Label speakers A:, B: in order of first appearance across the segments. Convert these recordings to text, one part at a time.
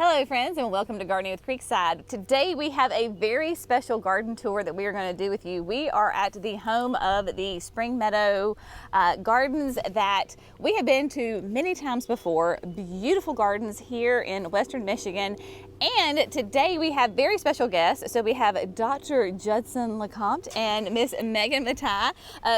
A: Hello friends, and welcome to Gardening with Creekside. Today we have a very special garden tour that we are going to do with you. We are at the home of the Spring Meadow Gardens that we have been to many times before. Beautiful gardens here in western Michigan. And today we have very special guests. So we have Dr. Judson LeCompte and Miss Meagan Mathey,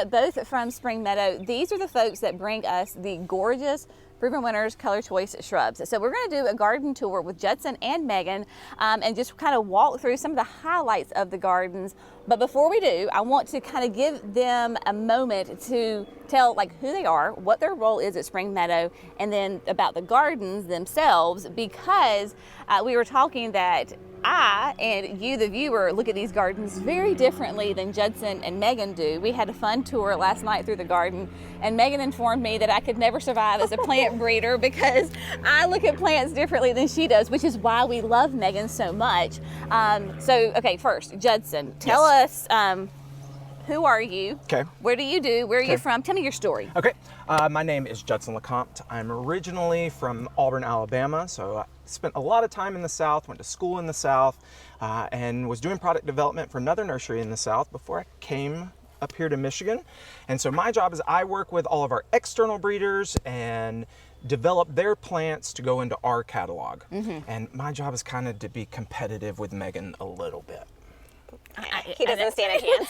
A: both from Spring Meadow. These are the folks that bring us the gorgeous Proven Winners Color Choice Shrubs. So we're going to do a garden tour with Judson and Meagan and just kind of walk through some of the highlights of the gardens. But before we do, I want to kind of give them a moment to tell who they are, what their role is at Spring Meadow, and then about the gardens themselves, because we were talking that I and you, the viewer, look at these gardens very differently than Judson and Meagan do. We had a fun tour last night through the garden, and Meagan informed me that I could never survive as a plant breeder because I look at plants differently than she does, which is why we love Meagan so much. Okay, first, Judson, tell us, who are you?
B: Okay.
A: What do you do? Where are you from? Tell me your story.
B: Okay. My name is Judson LeCompte. I'm originally from Auburn, Alabama, so I spent a lot of time in the South, went to school in the South, and was doing product development for another nursery in the South before I came up here to Michigan. And so my job is I work with all of our external breeders and develop their plants to go into our catalog. And my job is kind of to be competitive with Meagan a little bit.
C: He doesn't stand a chance.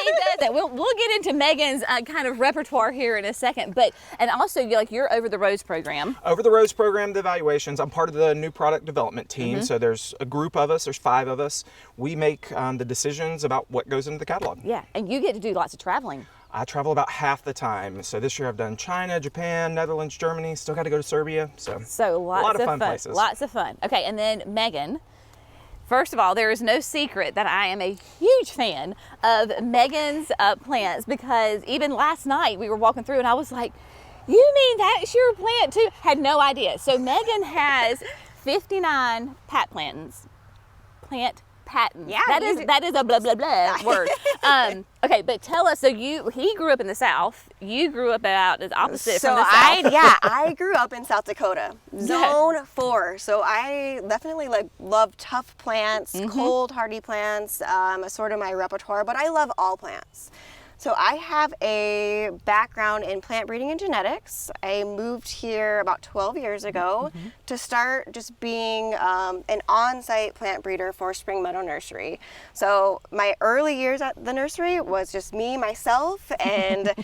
A: He doesn't. We'll get into Meagan's kind of repertoire here in a second, and also you're over the Rose program.
B: Over the Rose program, the evaluations. I'm part of the new product development team. So there's a group of us. There's 5 of us. We make the decisions about what goes into the catalog.
A: Yeah, and you get to do lots of traveling.
B: I travel about half the time. So this year I've done China, Japan, Netherlands, Germany. Still got to go to Serbia. So
A: lots
B: a lot of
A: fun
B: places.
A: Lots of fun. Okay, and then Meagan. First of all, there is no secret that I am a huge fan of Meagan's plants, because even last night we were walking through and I was like, you mean that's your plant too? Had no idea. So Meagan has 59 plant patents.
C: Yeah,
A: that is a blah blah blah word. Okay, but tell us. So he grew up in the South. You grew up about the opposite from the South.
C: I grew up in South Dakota, Zone 4. So I definitely love tough plants, cold hardy plants. Sort of my repertoire, but I love all plants. So I have a background in plant breeding and genetics. I moved here about 12 years ago to start just being an on-site plant breeder for Spring Meadow Nursery. So my early years at the nursery was just me, myself, and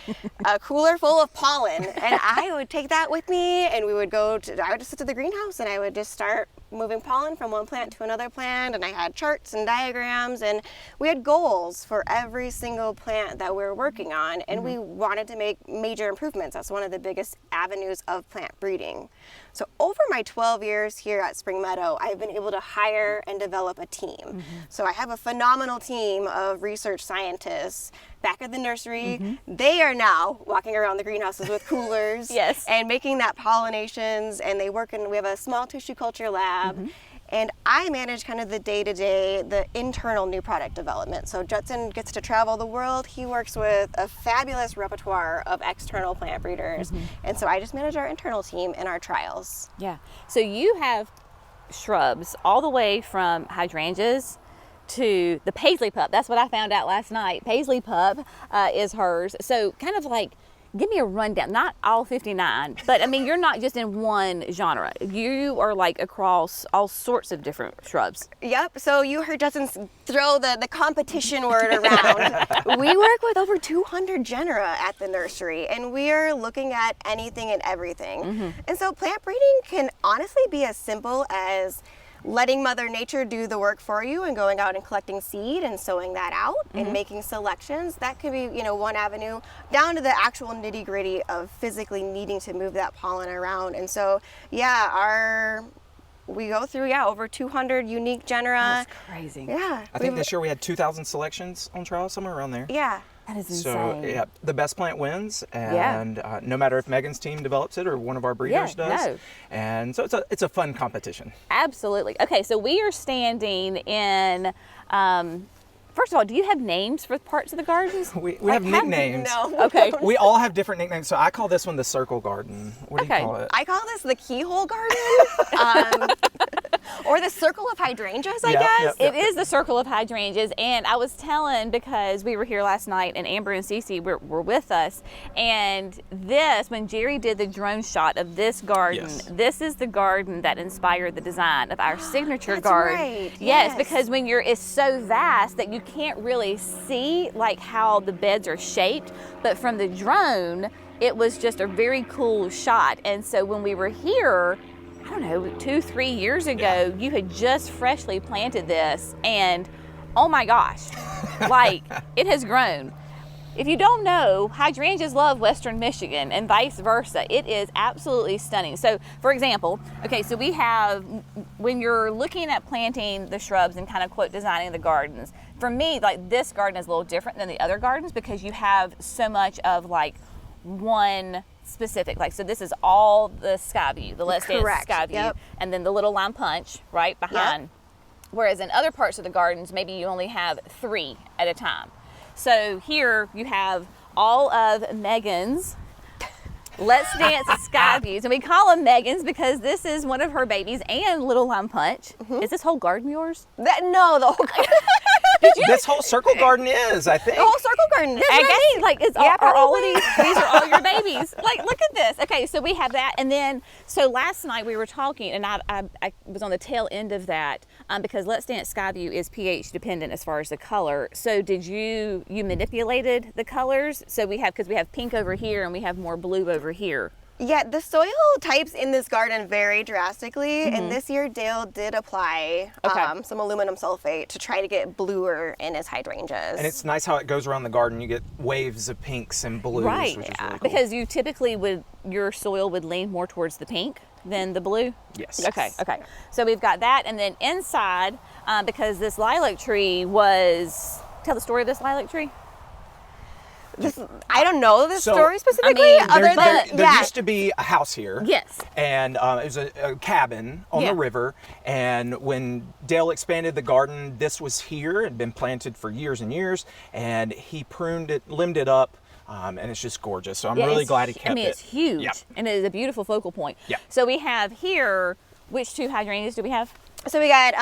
C: a cooler full of pollen. And I would take that with me, and I would just sit to the greenhouse and I would just start moving pollen from one plant to another plant, and I had charts and diagrams, and we had goals for every single plant that we were working on, and we wanted to make major improvements. That's one of the biggest avenues of plant breeding. So over my 12 years here at Spring Meadow, I've been able to hire and develop a team. So I have a phenomenal team of research scientists back at the nursery. They are now walking around the greenhouses with coolers and making that pollinations, and we have a small tissue culture lab. And I manage kind of the day-to-day, the internal new product development. So Judson gets to travel the world. He works with a fabulous repertoire of external plant breeders. And so I just manage our internal team and our trials. Yeah.
A: So you have shrubs all the way from hydrangeas to the paisley pup. That's what I found out last night. Paisley pup is hers. So kind of give me a rundown, not all 59, but I mean, you're not just in one genre. You are across all sorts of different shrubs.
C: Yep, so you heard Judson throw the competition word around. We work with over 200 genera at the nursery, and we are looking at anything and everything. And so plant breeding can honestly be as simple as letting Mother Nature do the work for you and going out and collecting seed and sowing that out and making selections. That could be, one avenue, down to the actual nitty-gritty of physically needing to move that pollen around. And so, we go through, over 200 unique genera.
A: That's crazy.
C: Yeah.
B: I think this year we had 2,000 selections on trial, somewhere around there.
C: Yeah.
A: That is insane.
B: So the best plant wins, and no matter if Meagan's team develops it or one of our breeders does. And so it's a fun competition.
A: Absolutely. Okay, so we are standing in first of all, do you have names for parts of the gardens?
B: We have nicknames.
C: No.
A: Okay.
B: We all have different nicknames. So I call this one the circle garden. What do you
A: Okay.
B: call it?
C: I call this the keyhole garden, or the circle of hydrangeas, I
B: Yep,
C: guess.
B: yep.
A: It is the circle of hydrangeas, and I was telling, because we were here last night and Amber and Cece were with us, and this, when Jerry did the drone shot of this garden,
B: Yes.
A: this is the garden that inspired the design of our signature
C: That's
A: garden.
C: right,
A: Yes,
C: yes.
A: because when it's so vast that you can't really see like how the beds are shaped, but from the drone, it was just a very cool shot. And so when we were here, I don't know, 2-3 years ago, you had just freshly planted this, and oh my gosh, like it has grown. If you don't know, hydrangeas love Western Michigan and vice versa. It is absolutely stunning. So for example, okay, so we have, when you're looking at planting the shrubs and kind of quote designing the gardens, for me, like this garden is a little different than the other gardens because you have so much of like one specific, like, so this is all the sky view, the Let's Dance
C: Correct,
A: sky view,
C: yep.
A: and then the little lime punch right behind. Whereas in other parts of the gardens, maybe you only have 3 at a time. So here you have all of Meagan's Let's Dance sky views, and we call them Meagan's because this is one of her babies, and Little Lime Punch. Is this whole garden yours?
C: No, the whole
B: This whole circle garden is, I think.
C: the whole circle garden. That's
A: I
C: right.
A: guess, like, it's
C: Yeah,
A: are all of
C: probably.
A: these are all your babies. Like, look at this. Okay, so we have that, and then so last night we were talking, and I was on the tail end of that because Let's Dance Skyview is pH dependent as far as the color. So did you manipulated the colors? So we have, because we have pink over here and we have more blue over here.
C: Yeah, the soil types in this garden vary drastically, and this year Dale did apply
A: Okay.
C: some aluminum sulfate to try to get bluer in his hydrangeas.
B: And it's nice how it goes around the garden. You get waves of pinks and blues,
A: Right,
B: which is really cool.
A: because you typically your soil would lean more towards the pink than the blue.
B: Yes.
A: Okay, okay. So we've got that, and then inside, because this lilac tree was, tell the story of this lilac tree.
C: I don't know the
B: So,
C: story specifically,
A: I mean,
C: other
B: there
C: than
B: there used to be a house here.
A: Yes.
B: And it was a cabin on
A: Yeah.
B: the river. And when Dale expanded the garden, this was here. It had been planted for years and years. And he pruned it, limbed it up. And it's just gorgeous. So I'm really
A: it's
B: glad he
A: hu-
B: kept it.
A: I mean, it's huge,
B: Yep.
A: and it is a beautiful focal point.
B: Yeah.
A: So we have here, which 2 hydrangeas do we have?
C: So we got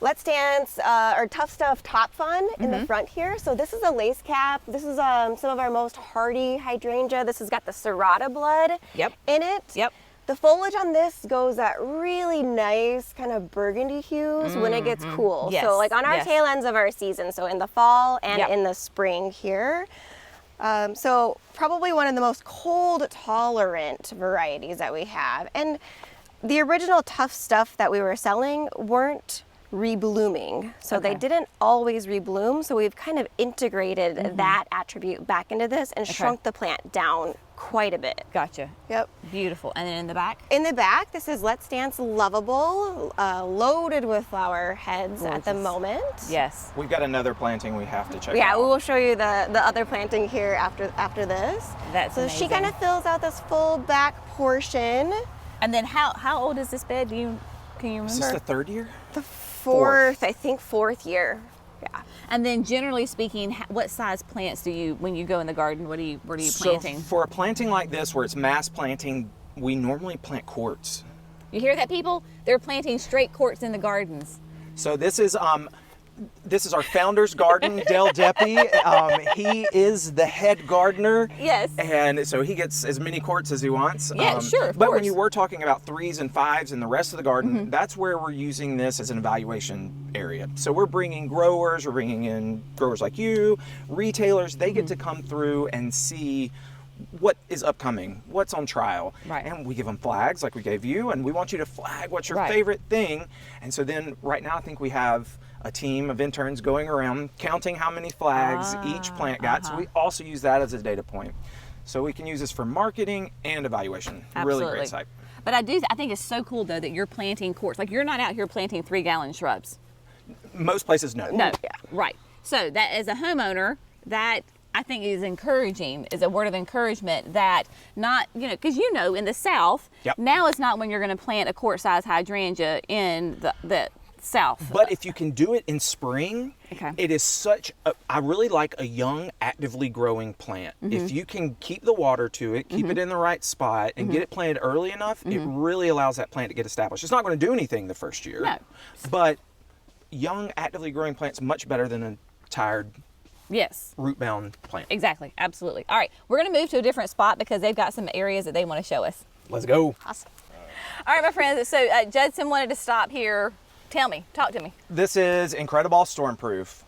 C: Let's Dance or Tough Stuff Top Fun in the front here. So this is a lace cap. This is some of our most hardy hydrangea. This has got the serrata blood
A: Yep.
C: in it.
A: Yep.
C: The foliage on this goes at really nice kind of burgundy hues when it gets cool.
A: Yes,
C: So like on our
A: yes.
C: tail ends of our season, so in the fall and
A: Yep.
C: in the spring here. So probably one of the most cold tolerant varieties that we have. And the original Tough Stuff that we were selling weren't reblooming. So they
A: Okay.
C: didn't always rebloom. So we've kind of integrated that attribute back into this and shrunk the plant down quite a bit.
A: Gotcha.
C: Yep.
A: Beautiful. And then in the back?
C: In the back, this is Let's Dance Lovable, loaded with flower heads at the
A: Gorgeous.
C: moment.
A: Yes.
B: We've got another planting we have to check
C: Yeah,
B: out.
C: we will show you the other planting here after this.
A: That's
C: so she
A: amazing.
C: kind of fills out this full back portion.
A: And then how old is this bed? Can you remember?
B: Is this the 3rd year?
C: The fourth year. Yeah.
A: And then generally speaking, what size plants do you, when you go in the garden, what are you planting?
B: So for a planting like this, where it's mass planting, we normally plant quartz.
A: You hear that, people? They're planting straight quartz in the gardens.
B: So this is our founder's garden, Dale Deppy. He is the head gardener.
A: Yes.
B: And so he gets as many quarts as he wants.
A: Yeah, sure, of
B: But when
A: course.
B: you were talking about 3s and 5s in the rest of the garden, that's where we're using this as an evaluation area. So we're bringing growers, we're bringing in growers like you, retailers. They get to come through and see what is upcoming, what's on trial.
A: Right.
B: And we give them flags like we gave you, and we want you to flag what's your
A: Right.
B: favorite thing. And so then right now I think we have a team of interns going around counting how many flags each plant got. So we also use that as a data point. So we can use this for marketing and evaluation. Really
A: Absolutely.
B: great site.
A: But I think it's so cool though that you're planting quartz. Like you're not out here planting 3-gallon shrubs.
B: Most places no.
A: No. Right. So that as a homeowner, that I think is encouraging, is a word of encouragement that not, because in the South,
B: Yep.
A: now is not when you're going to plant a quart-size hydrangea in the south.
B: But if you can do it in spring,
A: Okay.
B: it is such a, I really like a young, actively growing plant.
A: Mm-hmm.
B: If you can keep the water to it, keep it in the right spot, and get it planted early enough, it really allows that plant to get established. It's not going to do anything the first year.
A: No.
B: But young, actively growing plants much better than a tired,
A: Yes.
B: root-bound plant.
A: Exactly. Absolutely. All right. We're going to move to a different spot because they've got some areas that they want to show us.
B: Let's go.
C: Awesome.
A: All right, my friends. So Judson wanted to stop here. Tell me. Talk to me.
B: This is Incrediball Stormproof.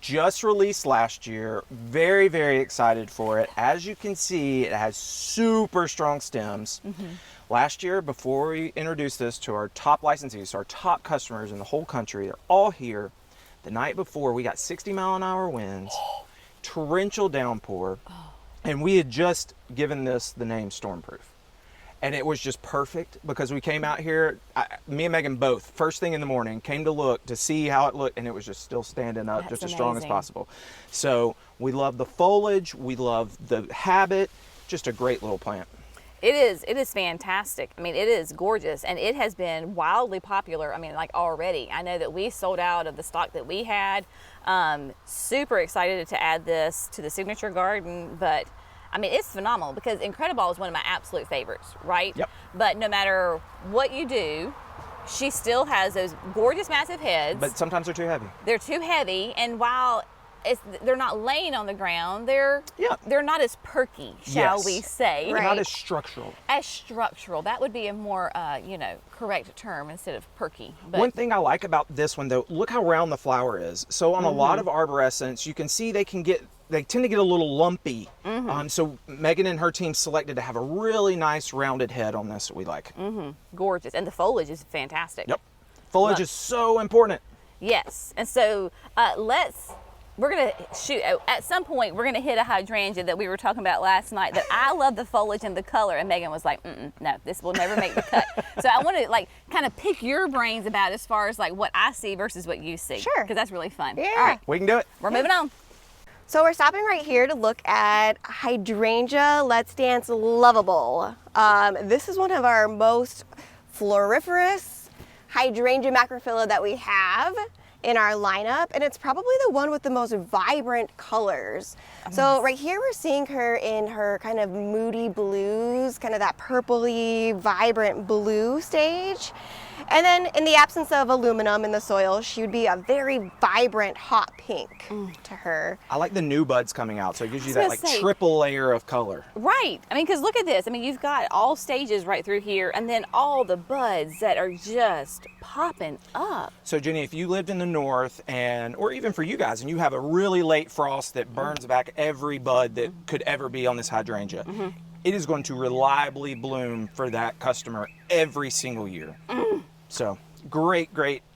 B: Just released last year. Very, very excited for it. As you can see, it has super strong stems. Last year, before we introduced this to our top licensees, our top customers in the whole country, they're all here. The night before, we got 60-mile-an-hour winds, torrential downpour, and we had just given this the name Stormproof. And it was just perfect because we came out here, me and Megan both, first thing in the morning, came to look to see how it looked, and it was just still standing up,
A: That's
B: just as strong as
A: amazing.
B: possible. So we love the foliage, we love the habit, just a great little plant.
A: It is fantastic. I mean, it is gorgeous, and it has been wildly popular. I mean, like already. I know that we sold out of the stock that we had. Super excited to add this to the signature garden, but I mean, it's phenomenal because Incrediball is one of my absolute favorites, right?
B: Yep.
A: But no matter what you do, she still has those gorgeous massive heads.
B: But sometimes they're too heavy.
A: They're too heavy, and while they're not laying on the ground, they're not as perky, shall
B: Yes.
A: we say?
C: Right.
B: Not as structural.
A: As structural. That would be a more, correct term instead of perky. But
B: One thing I like about this one though, look how round the flower is. So on a lot of arborescents, you can see they tend to get a little lumpy. So Megan and her team selected to have a really nice rounded head on this that we like.
A: gorgeous. And the foliage is fantastic.
B: Yep. Foliage
A: Look.
B: is so important.
A: Yes. And so we're going to shoot, at some point, we're going to hit a hydrangea that we were talking about last night that I love the foliage and the color. And Megan was like, no, this will never make the cut. So I want to kind of pick your brains about as far as what I see versus what you see.
C: Sure.
A: Because that's really fun.
C: Yeah.
A: All right.
B: We can do it.
A: We're moving on.
C: So we're stopping right here to look at Hydrangea Let's Dance Lovable. This is one of our most floriferous hydrangea macrophylla that we have in our lineup, and it's probably the one with the most vibrant colors. So right here we're seeing her in her kind of moody blues, kind of that purpley, vibrant blue stage. And then in the absence of aluminum in the soil, she would be a very vibrant hot pink to her.
B: I like the new buds coming out, so it gives you
A: I
B: that
A: was gonna say-
B: triple layer of color.
A: Right. I mean, because look at this. I mean, you've got all stages right through here, and then all the buds that are just popping up.
B: So Jenny, if you lived in the north or even for you guys, and you have a really late frost that burns back every bud that could ever be on this hydrangea, it is going to reliably bloom for that customer every single year. So great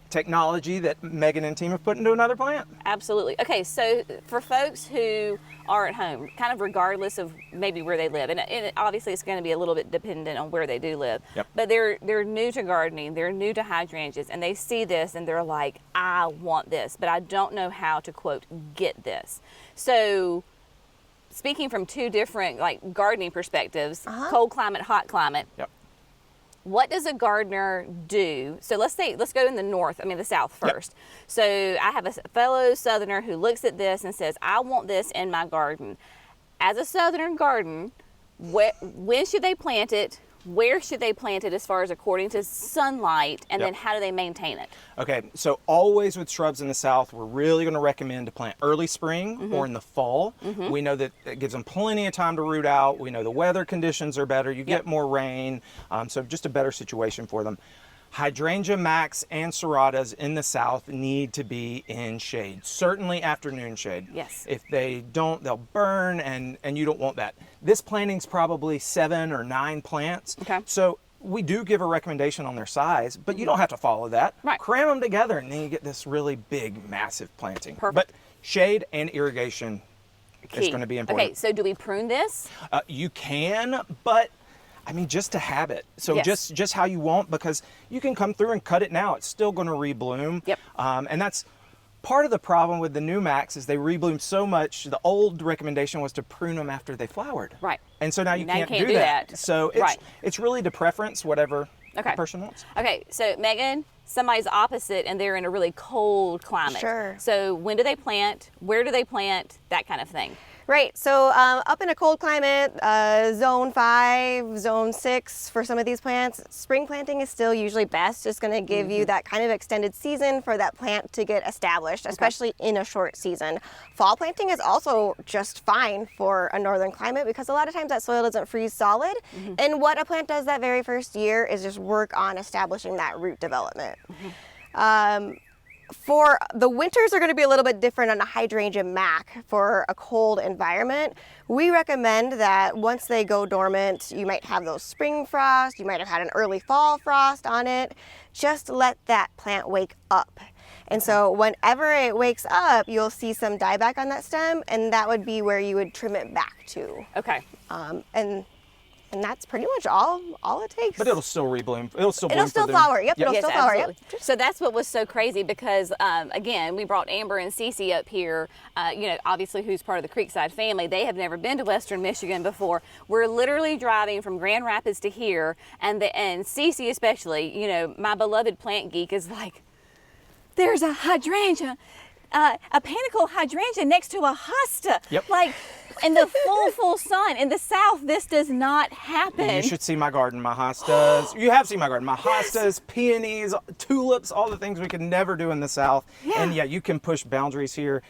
B: technology that Megan and team have put into another plant.
A: Absolutely. Okay, so for folks who are at home, kind of regardless of maybe where they live, and obviously it's going to be a little bit dependent on where they do live,
B: Yep.
A: but they're new to gardening, they're new to hydrangeas, and they see this and they're like, I want this, but I don't know how to, quote, get this. So speaking from two different gardening perspectives, cold climate, hot climate,
B: Yep.
A: what does a gardener do? So let's go in the south first. So I have a fellow southerner who looks at this and says, I want this in my garden. As a southern garden, when should they plant it? Where should they plant it as far as according to sunlight? And
B: Yep.
A: then how do they maintain it?
B: Okay, so always with shrubs in the south, we're really going to recommend to plant early spring or in the fall. We know that it gives them plenty of time to root out. We know the weather conditions are better. You get more rain, so just a better situation for them. Hydrangea Max and Serratas in the south need to be in shade, certainly afternoon shade.
A: Yes.
B: If they don't, they'll burn, and you don't want that. This planting's probably 7 or 9 plants.
A: Okay.
B: So we do give a recommendation on their size, but you don't have to follow that.
A: Right.
B: Cram them together, and then you get this really big, massive planting.
A: Perfect.
B: But shade and irrigation is
A: Key.
B: going to be important.
A: Okay, so do we prune this?
B: You can, but I mean, just to have it. So
A: Yes.
B: just how you want, because you can come through and cut it now. It's still going to rebloom.
A: Yep.
B: And that's part of the problem with the new Max is they rebloom so much. The old recommendation was to prune them after they flowered.
A: Right.
B: And so now you
A: Now you
B: can't
A: can't
B: do
A: do
B: that.
A: that.
B: So
A: Right.
B: it's really to preference, whatever the person wants.
A: Okay, so Megan, somebody's opposite and they're in a really cold climate.
C: Sure.
A: So when do they plant? Where do they plant? That kind of thing.
C: Right, so up in a cold climate, zone 5, zone 6 for some of these plants, spring planting is still usually best. It's gonna give you that kind of extended season for that plant to get established, especially in a short season. Fall planting is also just fine for a northern climate because a lot of times that soil doesn't freeze solid. And what a plant does that very first year is just work on establishing that root development. For the winters are going to be a little bit different on a hydrangea mac for a cold environment. We recommend that once they go dormant, you might have those spring frost, you might have had an early fall frost on it. Just let that plant wake up. And so whenever it wakes up, you'll see some dieback on that stem, and that would be where you would trim it back to.
A: Okay.
C: And that's pretty much all it takes.
B: But it'll still rebloom. It'll still bloom.
C: It'll still flower. Yep, it'll still flower. Yep.
A: So that's what was so crazy because, again, we brought Amber and Cece up here, you know, obviously who's part of the Creekside family. They have never been to Western Michigan before. We're literally driving from Grand Rapids to here, and Cece especially, you know, my beloved plant geek is like, there's a hydrangea, a panicle hydrangea next to a hosta.
B: Yep.
A: Like, in the full sun. In the South, this does not happen.
B: You should see my garden, my hostas. You have seen my garden, my hostas, peonies, tulips, all the things we could never do in the South.
A: Yeah.
B: And yeah, you can push boundaries here.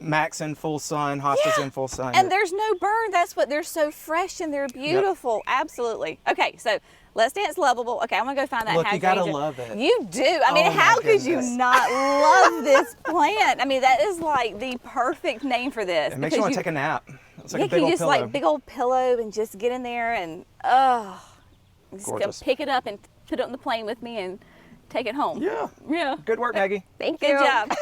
B: Max in full sun, hostas in full sun.
A: And there's no burn. That's what, they're so fresh and they're beautiful. Yep. Absolutely. Okay, so Let's Dance Lovable. Okay, I'm gonna go find that
B: Look,
A: hydrangea.
B: you gotta love it.
A: You do. I mean, how could you not love this plant? I mean, that is like the perfect name for this.
B: It makes you want to take a nap. It's like a
A: you
B: big
A: can
B: old
A: just
B: pillow.
A: like big old pillow and just get in there and just go
B: Gorgeous.
A: pick it up and put it on the plane with me and take it home.
B: Yeah.
A: Yeah.
B: Good work, Maggie.
C: Thank you.
A: Good job.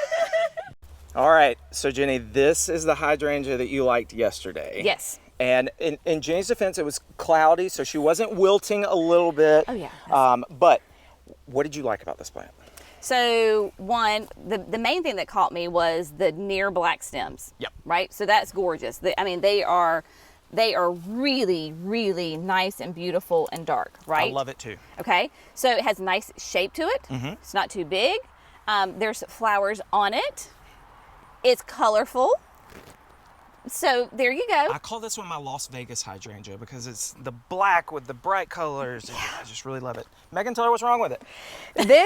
B: All right, so Jenny, this is the hydrangea that you liked yesterday.
A: Yes.
B: And in Jenny's defense, it was cloudy, so she wasn't wilting a little bit.
A: Oh, yeah.
B: But what did you like about this plant?
A: So one, the main thing that caught me was the near black stems.
B: Yep.
A: Right. So that's gorgeous. I mean, they are really, really nice and beautiful and dark. Right.
B: I love it too.
A: Okay. So it has a nice shape to it. Mm-hmm. It's not too big. There's flowers on it. It's colorful. So there you go.
B: I call this one my Las Vegas hydrangea because it's the black with the bright colors. Yeah. I just really love it. Megan, tell her what's wrong with it.
A: Tell me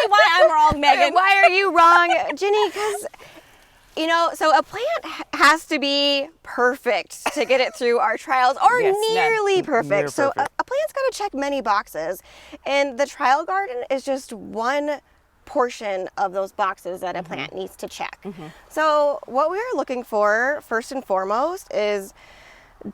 A: why I'm wrong, Megan.
C: Why are you wrong, Jenny? Because, you know, so a plant has to be perfect to get it through our trials, or nearly perfect.
B: Near
C: So
B: perfect.
C: a plant's got to check many boxes. And the trial garden is just one portion of those boxes that a plant needs to check. So what we are looking for first and foremost is,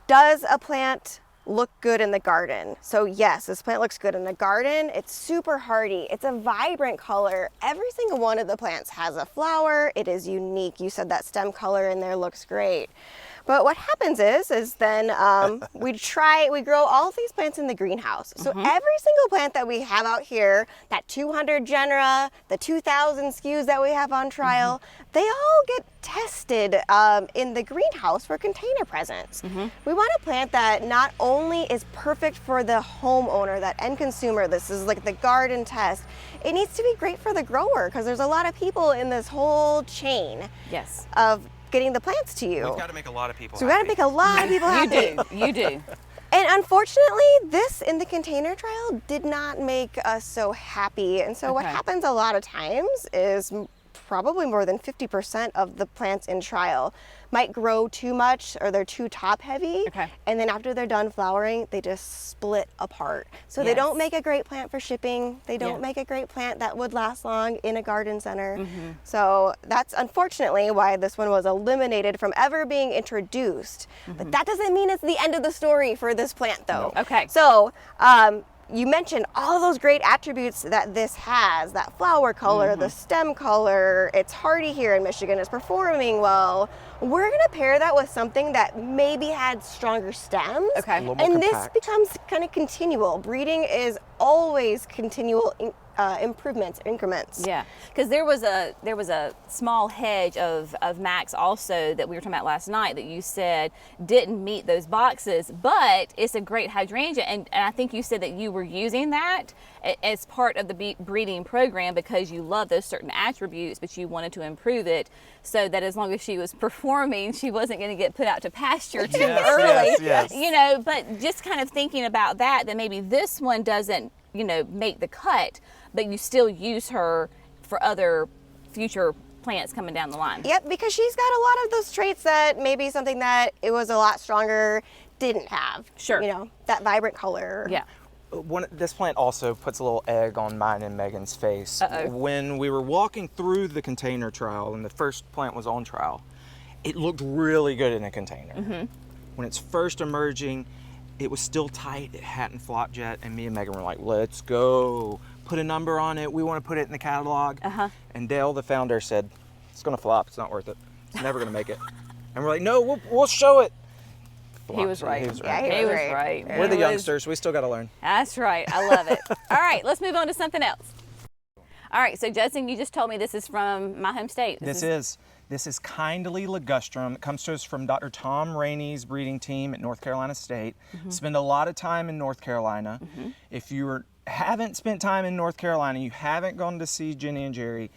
C: does a plant look good in the garden? So yes, this plant looks good in the garden. It's super hardy. It's a vibrant color. Every single one of the plants has a flower. It is unique. You said that stem color in there looks great. But what happens is then we grow all of these plants in the greenhouse. So every single plant that we have out here, that 200 genera, the 2,000 SKUs that we have on trial, they all get tested in the greenhouse for container presence. We want a plant that not only is perfect for the homeowner, that end consumer, this is like the garden test, it needs to be great for the grower because there's a lot of people in this whole chain of getting the plants to you.
B: We've got to make a lot of people
C: So we got to make a lot of people happy.
A: You do.
C: And unfortunately, this in the container trial did not make us so happy. And so what happens a lot of times is probably more than 50% of the plants in trial might grow too much or they're too top heavy. And then after they're done flowering, they just split apart. So they don't make a great plant for shipping. They don't make a great plant that would last long in a garden center. So that's unfortunately why this one was eliminated from ever being introduced. But that doesn't mean it's the end of the story for this plant though. So you mentioned all of those great attributes that this has, that flower color, the stem color, it's hardy here in Michigan, it's performing well. We're gonna pair that with something that maybe had stronger stems.
B: A little more
C: And this
B: compact.
C: becomes kind of continual. Breeding is always continual improvements, increments.
A: Yeah, because there was a small hedge of Max also that we were talking about last night that you said didn't meet those boxes, but it's a great hydrangea, and I think you said that you were using that as part of the breeding program because you love those certain attributes, but you wanted to improve it so that as long as she was performing, she wasn't going to get put out to pasture too early.
B: Yes.
A: You know, but just kind of thinking about that maybe this one doesn't, you know, make the cut, but you still use her for other future plants coming down the line.
C: Yep, because she's got a lot of those traits that maybe something that it was a lot stronger didn't have.
A: Sure.
C: You know, that vibrant color.
A: Yeah.
B: This plant also puts a little egg on mine and Megan's face.
A: Uh-oh.
B: When we were walking through the container trial and the first plant was on trial, it looked really good in a container.
A: Mm-hmm.
B: When it's first emerging, it was still tight, it hadn't flopped yet, and me and Megan were like, let's go. Put a number on it, we want to put it in the catalog.
A: Uh-huh.
B: And Dale, the founder, said, it's gonna flop, it's not worth it. It's never gonna make it. And we're like, no, we'll show it.
A: He was right.
B: He was
C: Yeah,
B: right.
C: he
A: He
C: was
A: was
C: right.
A: right.
B: We're the
A: He was-
B: youngsters, we still gotta learn.
A: That's right. I love it. All right, let's move on to something else. All right, so Judson, you just told me this is from my home state.
B: This is Kindly Ligustrum. It comes to us from Dr. Tom Rainey's breeding team at North Carolina State. Spend a lot of time in North Carolina. If you haven't spent time in North Carolina, you haven't gone to see Jenny and Jerry,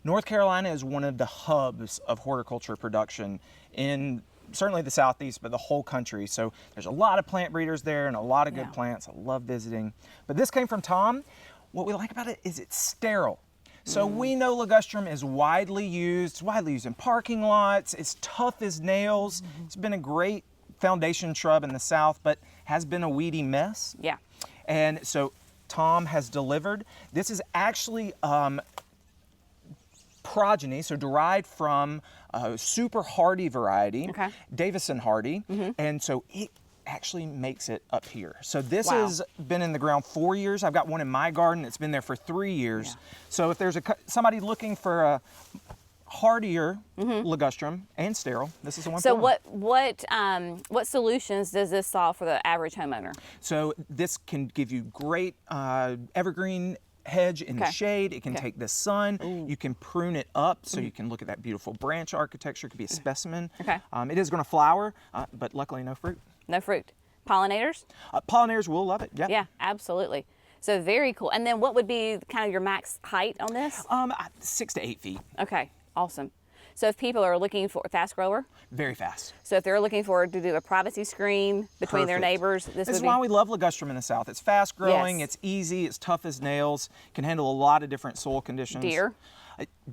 B: North Carolina is one of the hubs of horticulture production in certainly the Southeast, but the whole country. So there's a lot of plant breeders there and a lot of good plants. I love visiting. But this came from Tom. What we like about it is it's sterile. So we know ligustrum is widely used in parking lots. It's tough as nails. It's been a great foundation shrub in the South, but has been a weedy mess.
A: Yeah.
B: And so Tom has delivered. This is actually progeny, so derived from a super hardy variety,
A: Okay.
B: Davison hardy, and so it actually makes it up here. So this
A: Wow.
B: has been in the ground 4 years. I've got one in my garden. It's been there for 3 years.
A: Yeah.
B: So if there's somebody looking for a hardier ligustrum and sterile, this is the one
A: So
B: for 'em.
A: what solutions does this solve for the average homeowner?
B: So this can give you great evergreen hedge in the
A: Okay.
B: shade. It can
A: Okay.
B: take the sun. You can prune it up so you can look at that beautiful branch architecture. It could be a specimen.
A: Okay.
B: It is going to flower, but luckily no fruit.
A: No fruit. Pollinators?
B: Pollinators will love it. Yeah.
A: Yeah, absolutely. So very cool. And then what would be kind of your max height on this?
B: 6 to 8 feet.
A: Okay, awesome. So if people are looking for a fast grower,
B: Very fast.
A: so if they're looking for to do a privacy screen between their
B: Perfect.
A: neighbors, this
B: This
A: would
B: is
A: be
B: why we love ligustrum in the South. It's fast growing,
A: Yes.
B: it's easy, it's tough as nails, can handle a lot of different soil conditions.
A: Deer.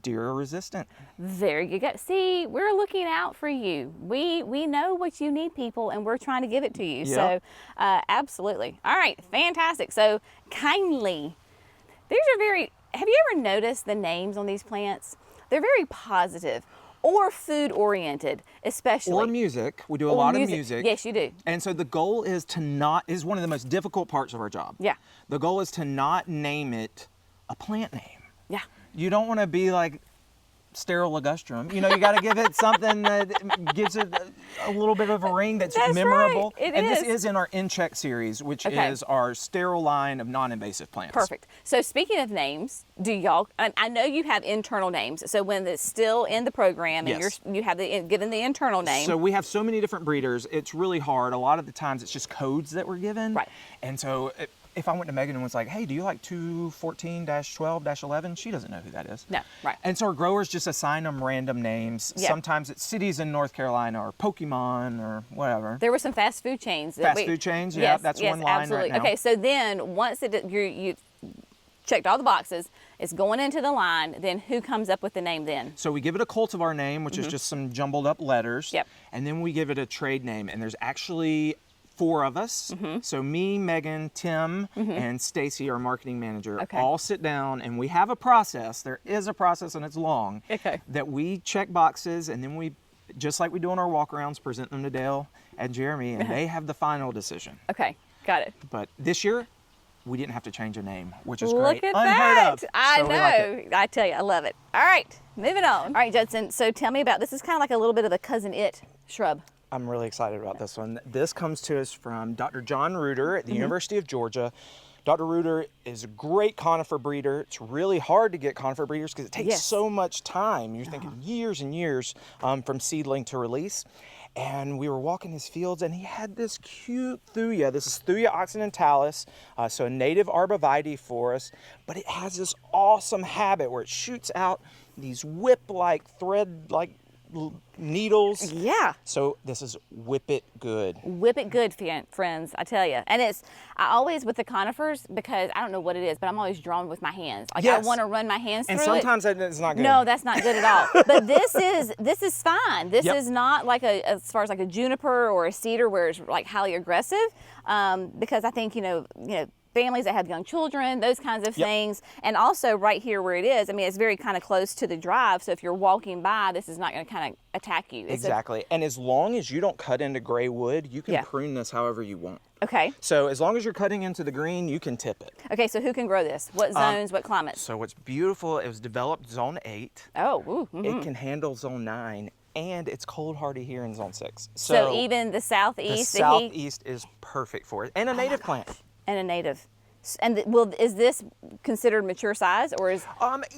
B: Deer resistant.
A: There you go. See, we're looking out for you. We know what you need, people, and we're trying to give it to you.
B: Yeah.
A: So absolutely. All right, fantastic. So Kindly, these are very, have you ever noticed the names on these plants? They're very positive or food oriented, especially.
B: Or music. We do a
A: Or
B: lot of music.
A: Yes, you do.
B: And so the goal is is one of the most difficult parts of our job.
A: Yeah.
B: The goal is to not name it a plant name.
A: Yeah.
B: You don't want to be like sterile ligustrum. You know, you got to give it something that gives it a little bit of a ring that's
A: That's
B: memorable.
A: right. It
B: and
A: is.
B: this is in our In-Check series, which
A: Okay.
B: is our sterile line of non-invasive plants.
A: Perfect. So speaking of names, do y'all? I know you have internal names. So when it's still in the program, and
B: Yes.
A: you have given the internal name.
B: So we have so many different breeders, it's really hard. A lot of the times it's just codes that we're given.
A: Right.
B: And so if I went to Megan and was like, hey, do you like 214-12-11? She doesn't know who that is.
A: No, right.
B: And so our growers just assign them random names.
A: Yeah.
B: Sometimes it's cities in North Carolina or Pokemon or whatever.
A: There were some fast food chains.
B: Fast food chains, yeah, that's one line right now.
A: Okay, so then once you checked all the boxes, it's going into the line, then who comes up with the name then?
B: So we give it a cultivar name, which is just some jumbled up letters.
A: Yep.
B: And then we give it a trade name. And there's actually 4 of us. So me, Megan, Tim, and Stacy, our marketing manager,
A: Okay.
B: all sit down and we have a process. There is a process and it's long.
A: Okay.
B: That we check boxes and then we, just like we do on our walk-arounds, present them to Dale and Jeremy and they have the final decision.
A: Okay, got it.
B: But this year, we didn't have to change a name, which is
A: Look
B: great.
A: at
B: Unheard
A: that.
B: of.
A: I
B: So we like it.
A: know. I tell you, I love it. All right, moving on. All right, Judson, so tell me about, this is kind of like a little bit of a cousin it shrub.
B: I'm really excited about this one. This comes to us from Dr. John Reuter at the University of Georgia. Dr. Reuter is a great conifer breeder. It's really hard to get conifer breeders because it takes so much time. You're thinking years and years from seedling to release. And we were walking his fields, and he had this cute thuya. This is Thuya occidentalis, so a native arborvitae for us, but it has this awesome habit where it shoots out these whip-like, thread-like needles.
A: Yeah.
B: So this is whip it good.
A: Whip it good, friends, I tell you. And I always, with the conifers, because I don't know what it is, but I'm always drawn with my hands. Like I want to run my hands through it.
B: And sometimes it's not good.
A: No, that's not good at all. But this is fine. This is not like as far as like a juniper or a cedar where it's like highly aggressive, because I think, you know, families that have young children, those kinds of things. And also right here where it is, I mean, it's very kind of close to the drive. So if you're walking by, this is not going to kind of attack you.
B: Exactly. And as long as you don't cut into gray wood, you can prune this however you want.
A: Okay.
B: So as long as you're cutting into the green, you can tip it.
A: Okay, so who can grow this? What zones, what climates?
B: So what's beautiful, it was developed zone 8.
A: Oh, ooh,
B: It can handle zone 9. And it's cold hardy here in zone 6.
A: So even the southeast?
B: The southeast is perfect for it. And a native plant.
A: And a native. And is this considered mature size, or is?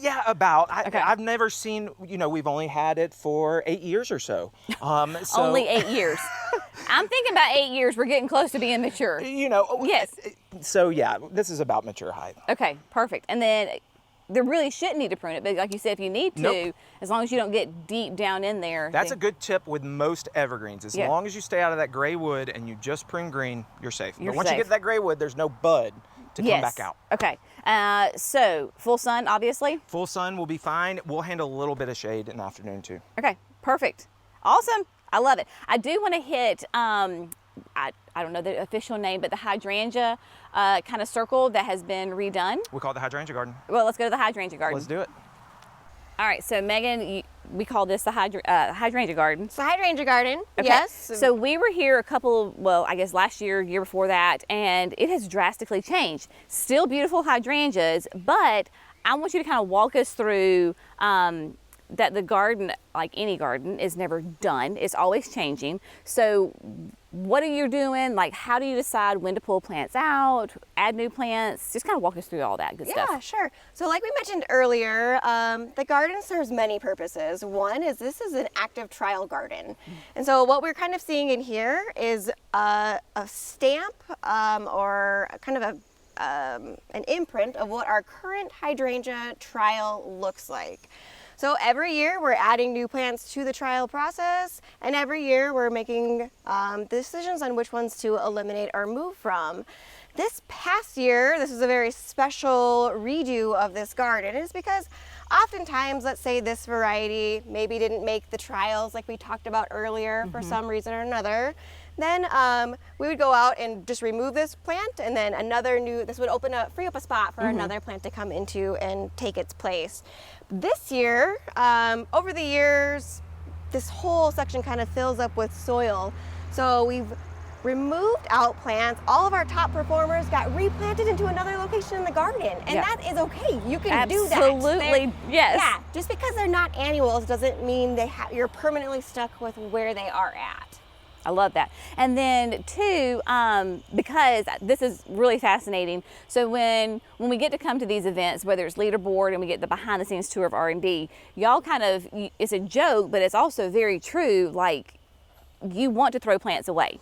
B: Yeah, about. I've never seen. You know, we've only had it for 8 years or so.
A: Only 8 years. I'm thinking about 8 years. We're getting close to being mature.
B: You know.
A: Yes.
B: So yeah, this is about mature height.
A: Okay, perfect. And then there really shouldn't need to prune it, but like you said, if you need to, as long as you don't get deep down in there.
B: That's a good tip with most evergreens. As long as you stay out of that gray wood and you just prune green, you're safe. But once you get that gray wood, there's no bud to come back out.
A: Okay. So full sun, obviously?
B: Full sun will be fine. We'll handle a little bit of shade in the afternoon too.
A: Okay, perfect. Awesome. I love it. I do want to hit, I don't know the official name, but the hydrangea kind of circle that has been redone.
B: We call it the hydrangea garden.
A: Well, let's go to the hydrangea garden.
B: Let's do it.
A: All right, so Megan, we call this the hydrangea garden.
C: It's a hydrangea garden,
A: okay.
C: Yes.
A: So we were here I guess last year, year before that, and it has drastically changed. Still beautiful hydrangeas, but I want you to kind of walk us through that the garden, like any garden, is never done. It's always changing. So what are you doing? Like, how do you decide when to pull plants out, add new plants? Just kind of walk us through all that good stuff.
C: Yeah, sure. So like we mentioned earlier, the garden serves many purposes. One is this is an active trial garden. And so what we're kind of seeing in here is a stamp or kind of an imprint of what our current hydrangea trial looks like. So every year we're adding new plants to the trial process, and every year we're making decisions on which ones to eliminate or move from. This past year, this was a very special redo of this garden. It's because oftentimes, let's say this variety maybe didn't make the trials like we talked about earlier for some reason or another. Then we would go out and just remove this plant, and then this would free up a spot for another plant to come into and take its place. This year, over the years, this whole section kind of fills up with soil. So we've removed out plants. All of our top performers got replanted into another location in the garden, and that is okay. You can do that.
A: Absolutely, yes.
C: Yeah, just because they're not annuals doesn't mean you're permanently stuck with where they are at.
A: I love that. And then two, because this is really fascinating. So when we get to come to these events, whether it's leaderboard and we get the behind the scenes tour of R&D, y'all it's a joke, but it's also very true. Like, you want to throw plants away.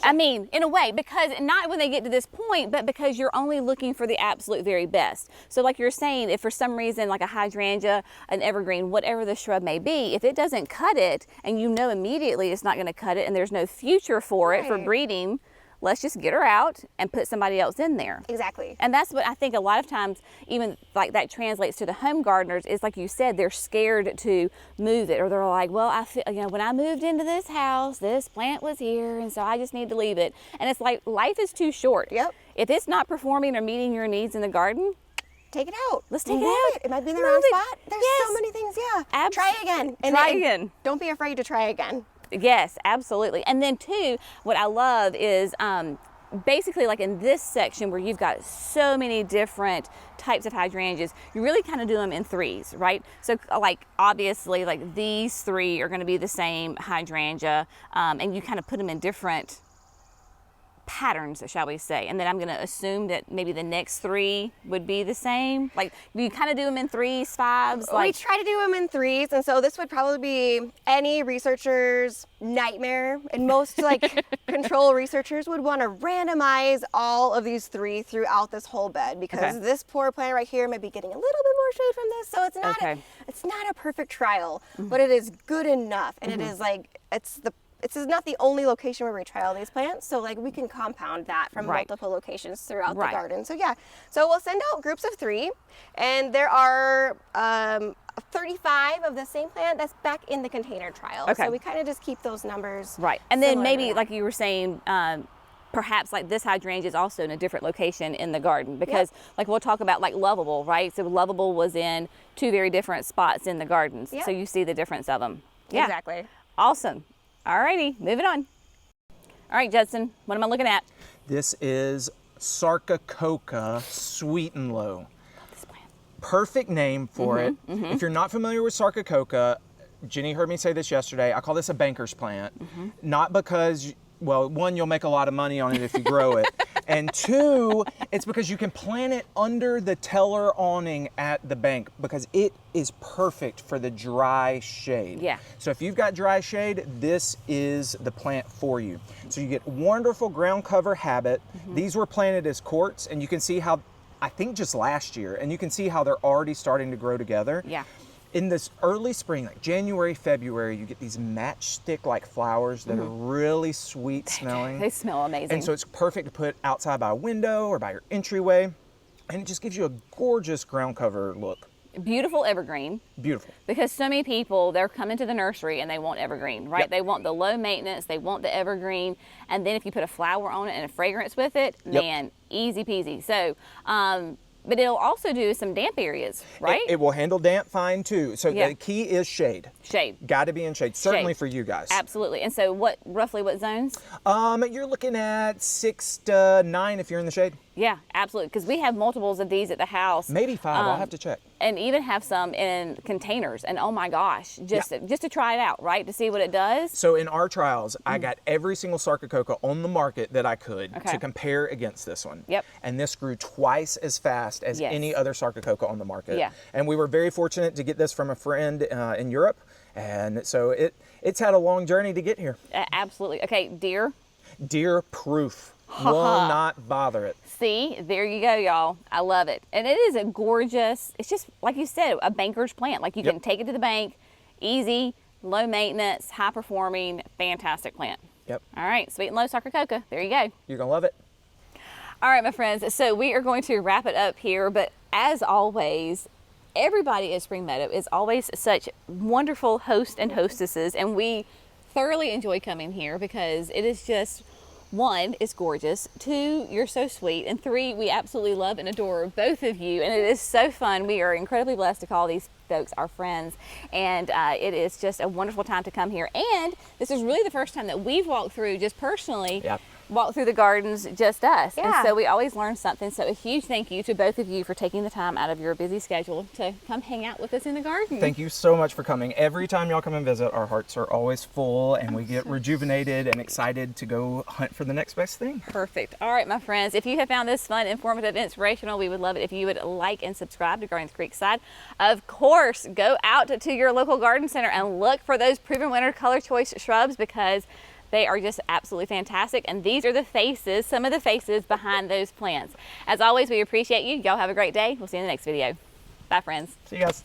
A: I mean, in a way, because not when they get to this point, but because you're only looking for the absolute very best. So like you're saying, if for some reason, like a hydrangea, an evergreen, whatever the shrub may be, if it doesn't cut it and you know immediately it's not going to cut it and there's no future for it for breeding, let's just get her out and put somebody else in there.
C: Exactly.
A: And that's what I think a lot of times, even like that translates to the home gardeners, is like you said, they're scared to move it, or they're like, well, I feel, when I moved into this house, this plant was here, and so I just need to leave it. And it's like, life is too short.
C: Yep.
A: If it's not performing or meeting your needs in the garden,
C: take it out.
A: Let's take it out.
C: It might be in the wrong spot. There's so many things, Try again.
A: Try again.
C: Don't be afraid to try again.
A: Yes, absolutely. And then two, what I love is basically like in this section where you've got so many different types of hydrangeas, you really kind of do them in threes, right? So like obviously like these three are going to be the same hydrangea, and you kind of put them in different patterns, shall we say, and then I'm going to assume that maybe the next 3 would be the same. Like, do you kind of do them in 3s, 5s?
C: We try to do them in 3s, and so this would probably be any researcher's nightmare. And most like control researchers would want to randomize all of these 3 throughout this whole bed, because this poor plant right here may be getting a little bit more shade from this, so it's not a perfect trial, but it is good enough, and it is like this is not the only location where we trial these plants, so like we can compound that from multiple locations throughout the garden. So yeah, so we'll send out groups of 3, and there are 35 of the same plant that's back in the container trial. So we kind of just keep those numbers.
A: Right, and then maybe like you were saying, perhaps like this hydrangea is also in a different location in the garden, because like we'll talk about like Lovable, right? So Lovable was in 2 very different spots in the gardens. So you see the difference of them. Yeah, exactly. Awesome. Alrighty, moving on. All right, Judson, what am I looking at?
B: This is Sarcocoa Sweet and Low.
A: Love this plant.
B: Perfect name for it. If you're not familiar with Sarcocoa, Jenny heard me say this yesterday, I call this a banker's plant. Not because, well, 1, you'll make a lot of money on it if you grow it. And 2, it's because you can plant it under the teller awning at the bank, because it is perfect for the dry shade.
A: Yeah.
B: So if you've got dry shade, this is the plant for you. So you get wonderful ground cover habit. These were planted as courts, and you can see how, I think just last year, and you can see how they're already starting to grow together.
A: Yeah.
B: In this early spring, like January, February, you get these matchstick-like flowers that are really sweet smelling.
A: They smell amazing.
B: And so it's perfect to put outside by a window or by your entryway. And it just gives you a gorgeous ground cover look.
A: Beautiful evergreen.
B: Beautiful.
A: Because so many people, they're coming to the nursery and they want evergreen, right? They want the low maintenance, they want the evergreen. And then if you put a flower on it and a fragrance with it, man, easy peasy. So, but it'll also do some damp areas, right?
B: It will handle damp fine too. So the key is shade.
A: Shade.
B: Got to be in shade, certainly for you guys.
A: Absolutely. And so roughly what zones?
B: You're looking at 6 to 9 if you're in the shade.
A: Yeah, absolutely. Because we have multiples of these at the house.
B: Maybe 5, I'll have to check.
A: And even have some in containers. And oh my gosh, just to try it out, right? To see what it does.
B: So in our trials, I got every single Sarcocoa on the market that I could to compare against this one.
A: Yep.
B: And this grew twice as fast as any other Sarcocoa on the market.
A: Yeah.
B: And we were very fortunate to get this from a friend in Europe. And so it's had a long journey to get here.
A: Absolutely. Okay, deer.
B: Deer proof. Will not bother it.
A: See, there you go, y'all. I love it. And it is a gorgeous, it's just, like you said, a banker's plant. Like you can take it to the bank, easy, low maintenance, high performing, fantastic plant.
B: Yep.
A: All right, Sweet and Low Sarcocoa. There you go.
B: You're gonna love it.
A: All right, my friends. So we are going to wrap it up here, but as always, everybody at Spring Meadow is always such wonderful hosts and hostesses, and we thoroughly enjoy coming here because it is just, 1, it's gorgeous. 2, you're so sweet. And 3, we absolutely love and adore both of you. And it is so fun. We are incredibly blessed to call these folks our friends. And it is just a wonderful time to come here. And this is really the first time that we've walked through, just personally, walk through the gardens, just us. And so we always learn something. So a huge thank you to both of you for taking the time out of your busy schedule to come hang out with us in the garden.
B: Thank you so much for coming. Every time y'all come and visit, our hearts are always full and we get rejuvenated and excited to go hunt for the next best thing.
A: Perfect. All right, my friends, if you have found this fun, informative, inspirational, we would love it if you would like and subscribe to Gardens Creekside. Of course, go out to your local garden center and look for those proven winner color choice shrubs, because they are just absolutely fantastic. And these are the faces, some of the faces behind those plants. As always, we appreciate you. Y'all have a great day. We'll see you in the next video. Bye, friends.
B: See you guys.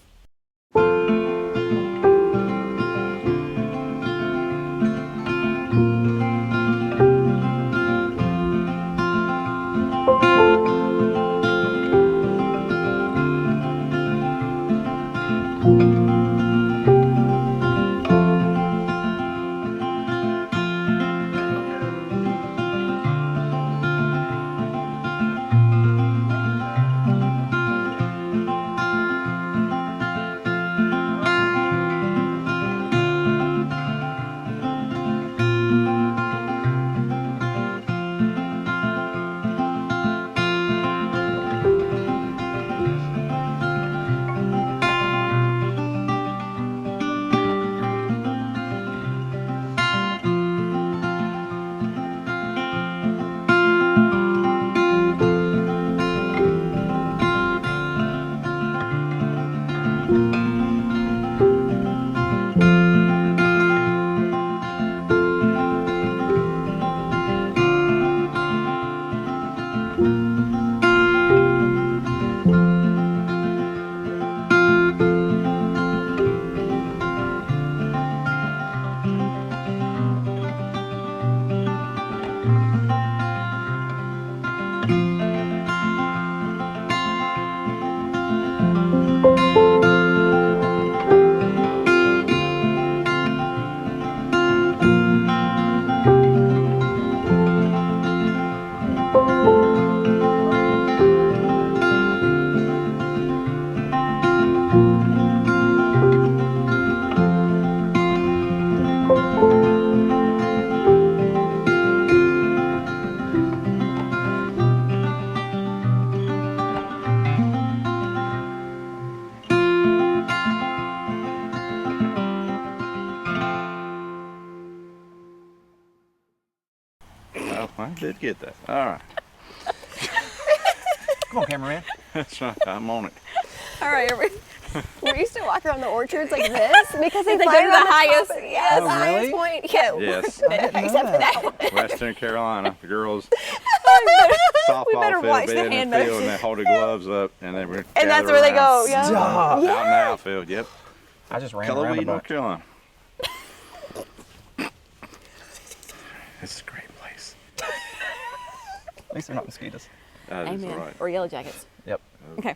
D: did get that. All right.
B: Come on, cameraman.
D: That's right. I'm on it.
A: All right,
C: We used to walk around the orchards like this because they
A: They
C: fly
A: go to
C: around
A: the highest-
C: top. Yes,
B: Oh,
C: the highest
B: really?
C: point. Yeah.
D: Yes.
C: Except for that one.
D: Western Carolina, the girls
A: we
D: softball
A: better
D: field
A: watch
D: be
A: the
D: in
A: hand
D: the field
A: motion.
D: and they hold their gloves up and they were
C: And that's where they go. Yeah.
B: Stop.
D: out in the outfield. Yep.
B: I just ran around a
D: Kelowee, North
B: bunch.
D: Carolina. It's a great place.
B: At least they're not mosquitoes.
D: That is
A: Amen.
D: right.
A: Or yellow jackets.
B: Yep.
A: Okay.